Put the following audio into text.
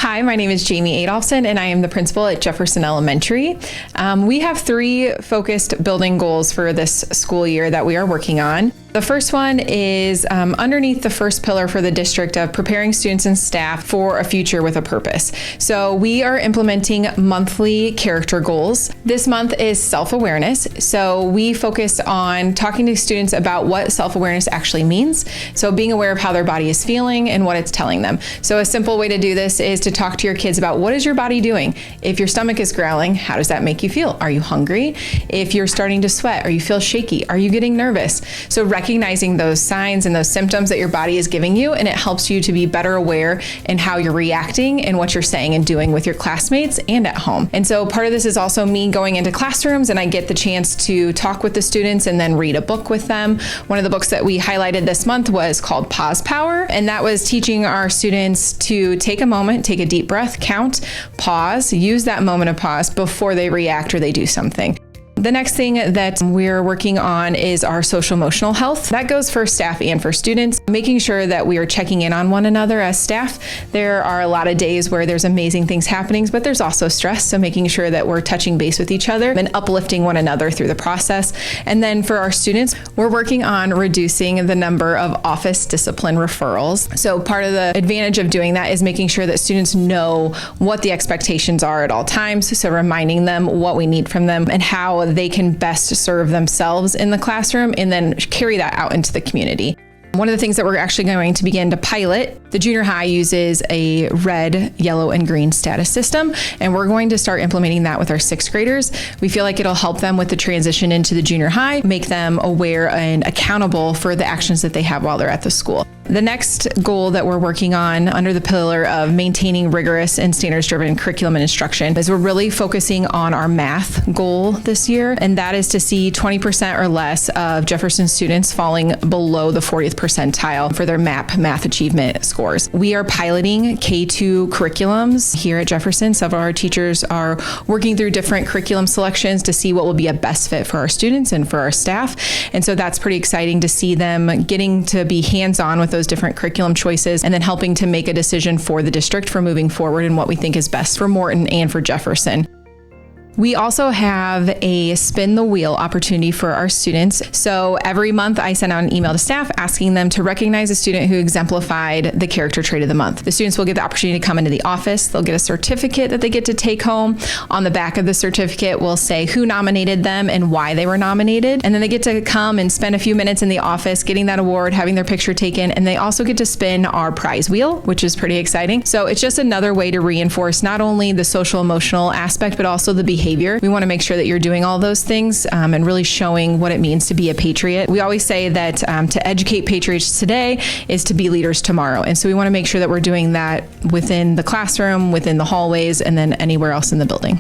Hi, my name is Jamie Adolphson, and I am the principal at Jefferson Elementary. We have 3 focused building goals for this school year that we are working on. The first one is underneath the first pillar for the district of preparing students and staff for a future with a purpose. So we are implementing monthly character goals. This month is self-awareness. So we focus on talking to students about what self-awareness actually means. So being aware of how their body is feeling and what it's telling them. So a simple way to do this is to talk to your kids about what is your body doing. If your stomach is growling, how does that make you feel? Are you hungry? If you're starting to sweat or you feel shaky, are you getting nervous? So recognizing those signs and those symptoms that your body is giving you, and it helps you to be better aware in how you're reacting and what you're saying and doing with your classmates and at home. And so part of this is also me going into classrooms, and I get the chance to talk with the students and then read a book with them. One of the books that we highlighted this month was called Pause Power, and that was teaching our students to take a moment, take a deep breath, count, pause, use that moment of pause before they react or they do something. The next thing that we're working on is our social emotional health. That goes for staff and for students, making sure that we are checking in on one another as staff. There are a lot of days where there's amazing things happening, but there's also stress. So making sure that we're touching base with each other and uplifting one another through the process. And then for our students, we're working on reducing the number of office discipline referrals. So part of the advantage of doing that is making sure that students know what the expectations are at all times. So reminding them what we need from them and how they can best serve themselves in the classroom and then carry that out into the community. One of the things that we're actually going to begin to pilot, the junior high uses a red, yellow, and green status system, and we're going to start implementing that with our 6th graders. We feel like it'll help them with the transition into the junior high, make them aware and accountable for the actions that they have while they're at the school. The next goal that we're working on under the pillar of maintaining rigorous and standards-driven curriculum and instruction is we're really focusing on our math goal this year, and that is to see 20% or less of Jefferson students falling below the 40th percentile for their math achievement scores. We are piloting K-2 curriculums here at Jefferson. Several of our teachers are working through different curriculum selections to see what will be a best fit for our students and for our staff. And so that's pretty exciting to see them getting to be hands-on with those different curriculum choices and then helping to make a decision for the district for moving forward and what we think is best for Morton and for Jefferson. We also have a spin the wheel opportunity for our students. So every month I send out an email to staff asking them to recognize a student who exemplified the character trait of the month. The students will get the opportunity to come into the office. They'll get a certificate that they get to take home. On the back of the certificate will say who nominated them and why they were nominated. And then they get to come and spend a few minutes in the office getting that award, having their picture taken. And they also get to spin our prize wheel, which is pretty exciting. So it's just another way to reinforce not only the social emotional aspect, but also the behavior. We want to make sure that you're doing all those things and really showing what it means to be a patriot. We always say that to educate patriots today is to be leaders tomorrow. And so we want to make sure that we're doing that within the classroom, within the hallways, and then anywhere else in the building.